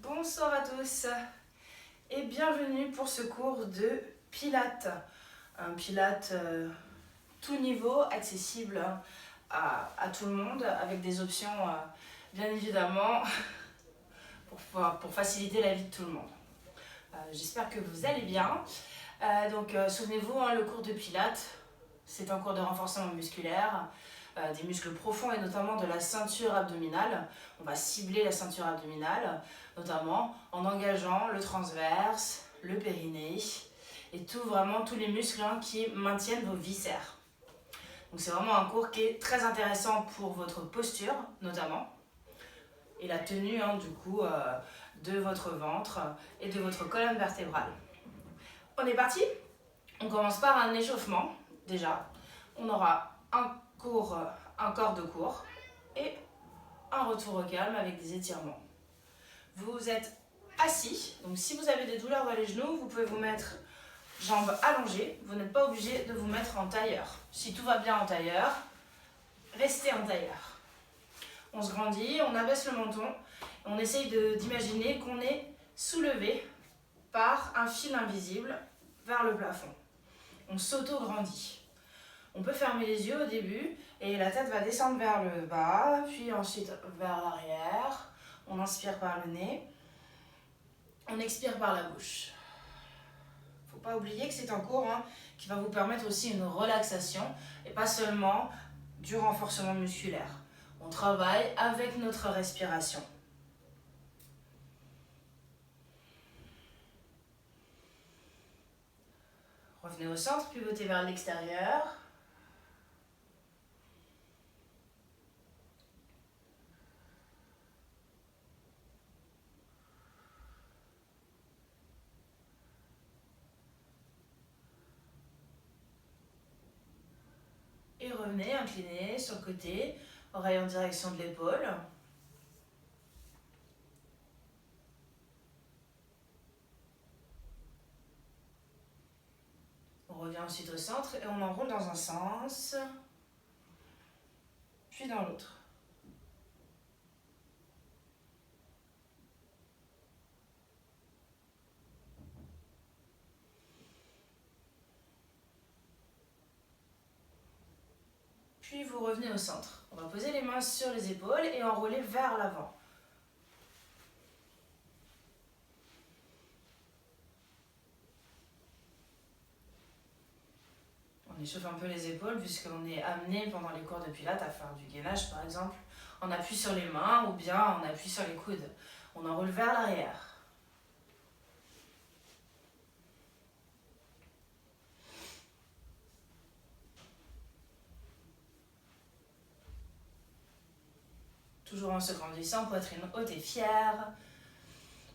Bonsoir à tous et bienvenue pour ce cours de Pilates. Un Pilates tout niveau, accessible à tout le monde avec des options bien évidemment pour faciliter la vie de tout le monde. J'espère que vous allez bien. Souvenez-vous, le cours de Pilates, c'est un cours de renforcement musculaire, des muscles profonds et notamment de la ceinture abdominale. On va cibler la ceinture abdominale, notamment en engageant le transverse, le périnée et tous les muscles qui maintiennent vos viscères. Donc c'est vraiment un cours qui est très intéressant pour votre posture notamment et la tenue de votre ventre et de votre colonne vertébrale. On est parti? On commence par un échauffement déjà. On aura un corps de cours et un retour au calme avec des étirements. Vous êtes assis, donc si vous avez des douleurs dans les genoux, vous pouvez vous mettre jambes allongées. Vous n'êtes pas obligé de vous mettre en tailleur. Si tout va bien en tailleur, restez en tailleur. On se grandit, on abaisse le menton, et on essaye d'imaginer qu'on est soulevé par un fil invisible vers le plafond. On s'auto-grandit. On peut fermer les yeux au début et la tête va descendre vers le bas, puis ensuite vers l'arrière. On inspire par le nez, on expire par la bouche. Il ne faut pas oublier que c'est un cours qui va vous permettre aussi une relaxation et pas seulement du renforcement musculaire. On travaille avec notre respiration. Revenez au centre, pivotez vers l'extérieur. Et revenez, inclinez sur le côté, oreille en direction de l'épaule. On revient ensuite au centre et on enroule dans un sens, puis dans l'autre. Puis vous revenez au centre. On va poser les mains sur les épaules et enrouler vers l'avant. On échauffe un peu les épaules puisqu'on est amené pendant les cours de Pilates à faire du gainage par exemple. On appuie sur les mains ou bien on appuie sur les coudes. On enroule vers l'arrière. Toujours en se grandissant, poitrine haute et fière.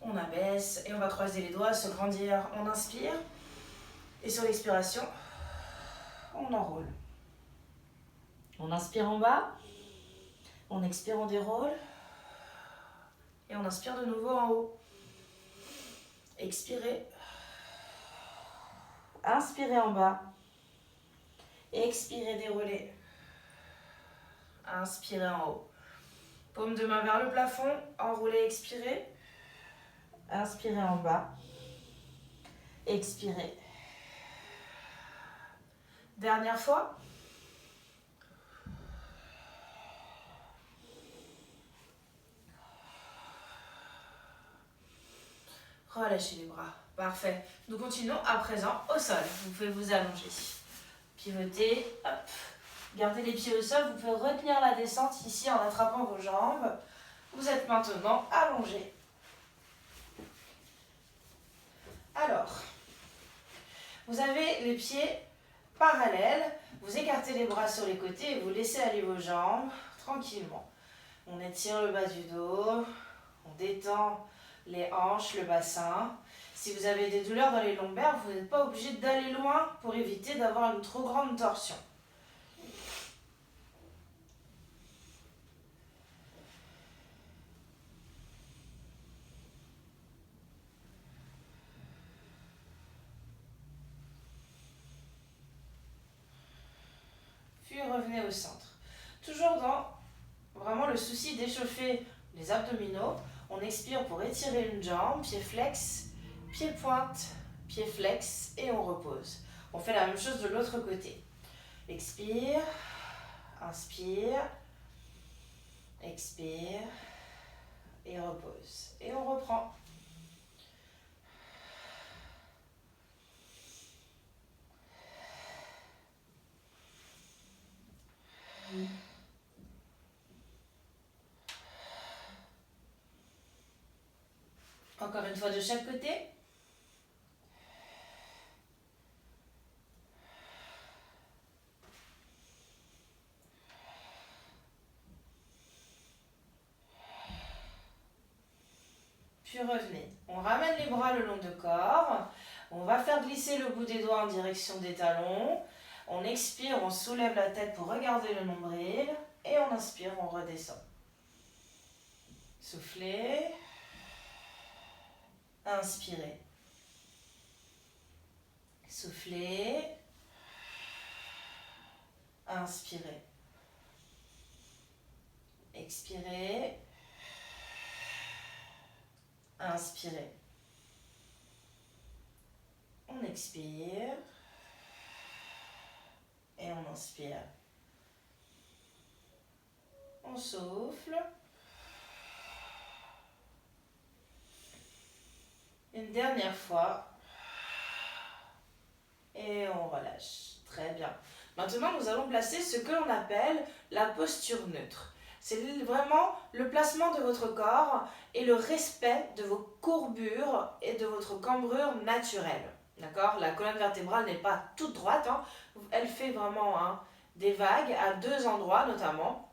On abaisse et on va croiser les doigts, se grandir. On inspire et sur l'expiration, on enroule. On inspire en bas, on expire, on déroule et on inspire de nouveau en haut. Expirez, inspirez en bas, expirez, déroulez, inspirez en haut. Paume de main vers le plafond, enroulez, expirez, inspirez en bas, expirez. Dernière fois. Relâchez les bras. Parfait. Nous continuons à présent au sol. Vous pouvez vous allonger. Pivoter. Hop. Gardez les pieds au sol. Vous pouvez retenir la descente ici en attrapant vos jambes. Vous êtes maintenant allongé. Alors, vous avez les pieds parallèles. Vous écartez les bras sur les côtés et vous laissez aller vos jambes tranquillement. On étire le bas du dos. On détend les hanches, le bassin. Si vous avez des douleurs dans les lombaires, vous n'êtes pas obligé d'aller loin pour éviter d'avoir une trop grande torsion. Puis revenez au centre. Toujours dans vraiment le souci d'échauffer les abdominaux, On expire pour étirer une jambe, pied flex, pied pointe, pied flex et on repose. On fait la même chose de l'autre côté. Expire, inspire, expire et repose. Et on reprend. Encore une fois de chaque côté. Puis revenez. On ramène les bras le long du corps. On va faire glisser le bout des doigts en direction des talons. On expire, on soulève la tête pour regarder le nombril. Et on inspire, on redescend. Soufflez. Inspirez. Soufflez. Inspirez. Expirez. Inspirez. On expire. Et on inspire. On souffle. Une dernière fois. Et on relâche. Très bien. Maintenant, nous allons placer ce que l'on appelle la posture neutre. C'est vraiment le placement de votre corps et le respect de vos courbures et de votre cambrure naturelle. D'accord? La colonne vertébrale n'est pas toute droite. Elle fait vraiment des vagues à deux endroits notamment.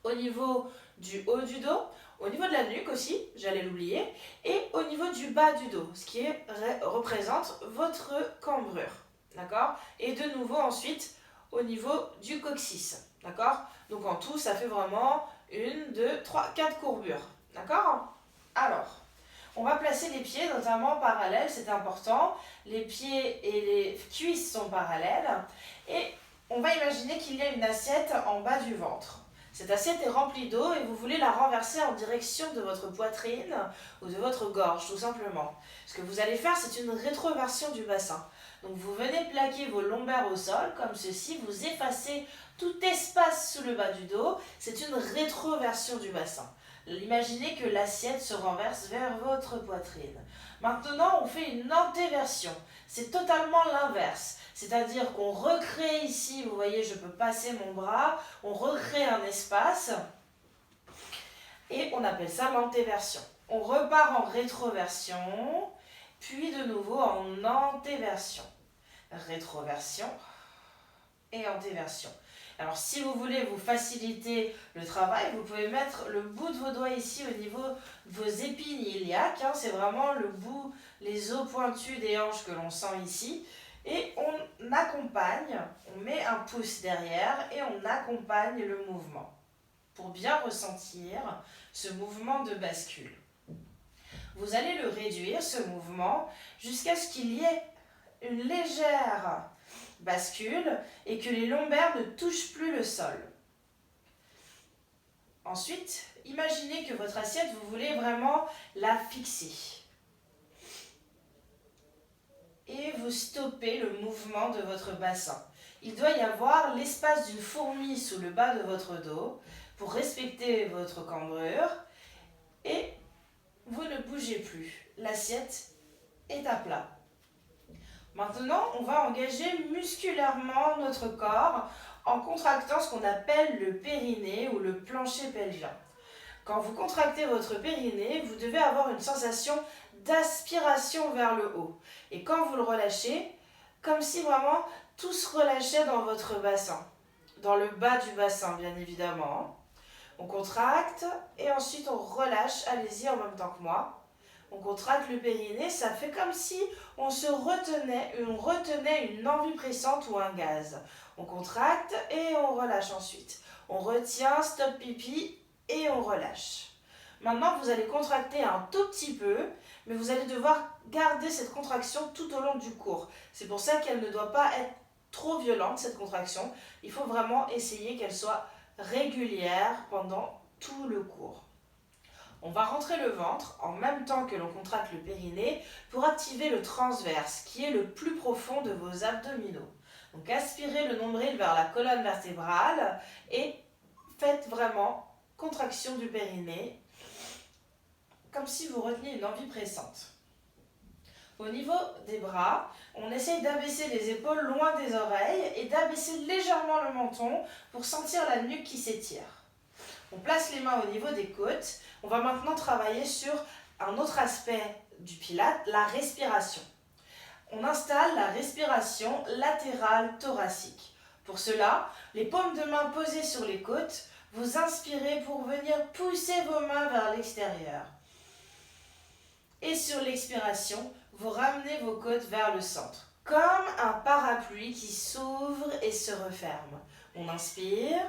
Au niveau du haut du dos, au niveau de la nuque aussi, j'allais l'oublier, et au niveau du bas du dos, ce qui représente votre cambrure. D'accord? Et de nouveau ensuite au niveau du coccyx. D'accord? Donc en tout, ça fait vraiment 1, 2, 3, 4 courbures. D'accord? Alors, on va placer les pieds notamment parallèles, c'est important. Les pieds et les cuisses sont parallèles. Et on va imaginer qu'il y a une assiette en bas du ventre. Cette assiette est remplie d'eau et vous voulez la renverser en direction de votre poitrine ou de votre gorge, tout simplement. Ce que vous allez faire, c'est une rétroversion du bassin. Donc vous venez plaquer vos lombaires au sol, comme ceci, vous effacez tout espace sous le bas du dos, c'est une rétroversion du bassin. Imaginez que l'assiette se renverse vers votre poitrine. Maintenant, on fait une antéversion. C'est totalement l'inverse. C'est-à-dire qu'on recrée ici, vous voyez, je peux passer mon bras, on recrée un espace et on appelle ça l'antéversion. On repart en rétroversion, puis de nouveau en antéversion. Rétroversion et antéversion. Alors si vous voulez vous faciliter le travail, vous pouvez mettre le bout de vos doigts ici au niveau de vos épines iliaques. C'est vraiment le bout, les os pointus des hanches que l'on sent ici. Et on accompagne, on met un pouce derrière et on accompagne le mouvement pour bien ressentir ce mouvement de bascule. Vous allez le réduire, ce mouvement, jusqu'à ce qu'il y ait une légère bascule et que les lombaires ne touchent plus le sol. Ensuite, imaginez que votre assiette, vous voulez vraiment la fixer. Et vous stoppez le mouvement de votre bassin. Il doit y avoir l'espace d'une fourmi sous le bas de votre dos pour respecter votre cambrure et vous ne bougez plus. L'assiette est à plat. Maintenant, on va engager musculairement notre corps en contractant ce qu'on appelle le périnée ou le plancher pelvien. Quand vous contractez votre périnée, vous devez avoir une sensation d'aspiration vers le haut. Et quand vous le relâchez, comme si vraiment tout se relâchait dans votre bassin, dans le bas du bassin bien évidemment. On contracte et ensuite on relâche, allez-y en même temps que moi. On contracte le périnée, ça fait comme si on retenait une envie pressante ou un gaz. On contracte et on relâche ensuite. On retient, stop pipi et on relâche. Maintenant, vous allez contracter un tout petit peu, mais vous allez devoir garder cette contraction tout au long du cours. C'est pour ça qu'elle ne doit pas être trop violente, cette contraction. Il faut vraiment essayer qu'elle soit régulière pendant tout le cours. On va rentrer le ventre en même temps que l'on contracte le périnée pour activer le transverse qui est le plus profond de vos abdominaux. Donc aspirez le nombril vers la colonne vertébrale et faites vraiment contraction du périnée comme si vous reteniez une envie pressante. Au niveau des bras, on essaye d'abaisser les épaules loin des oreilles et d'abaisser légèrement le menton pour sentir la nuque qui s'étire. On place les mains au niveau des côtes. On va maintenant travailler sur un autre aspect du pilate, la respiration. On installe la respiration latérale thoracique. Pour cela, les paumes de main posées sur les côtes, vous inspirez pour venir pousser vos mains vers l'extérieur. Et sur l'expiration, vous ramenez vos côtes vers le centre, comme un parapluie qui s'ouvre et se referme. On inspire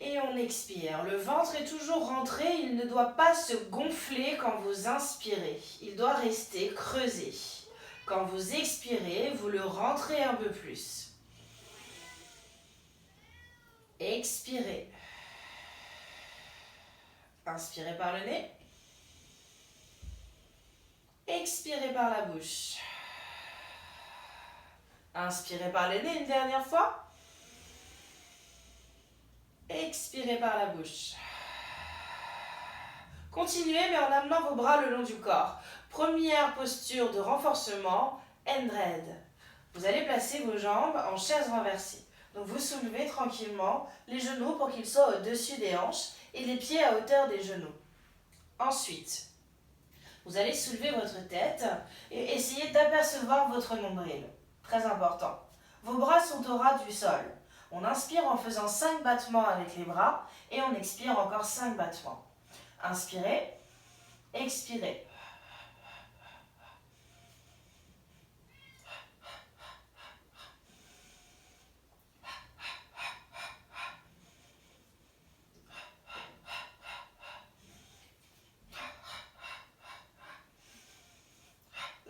et on expire. Le ventre est toujours rentré, il ne doit pas se gonfler quand vous inspirez. Il doit rester creusé. Quand vous expirez, vous le rentrez un peu plus. Expirez. Inspirez par le nez. Expirez par la bouche. Inspirez par le nez une dernière fois. Expirez par la bouche. Continuez mais en amenant vos bras le long du corps. Première posture de renforcement, N-Dread. Vous allez placer vos jambes en chaise renversée. Donc vous soulevez tranquillement les genoux pour qu'ils soient au-dessus des hanches et les pieds à hauteur des genoux. Ensuite, vous allez soulever votre tête et essayer d'apercevoir votre nombril. Très important. Vos bras sont au ras du sol. On inspire en faisant 5 battements avec les bras et on expire encore 5 battements. Inspirez, expirez.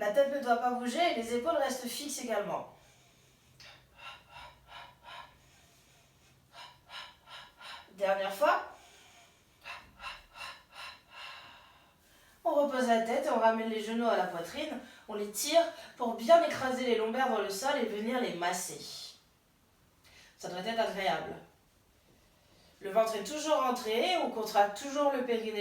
La tête ne doit pas bouger et les épaules restent fixes également. Dernière fois. On repose la tête et on ramène les genoux à la poitrine. On les tire pour bien écraser les lombaires dans le sol et venir les masser. Ça doit être agréable. Le ventre est toujours rentré, on contracte toujours le périnée.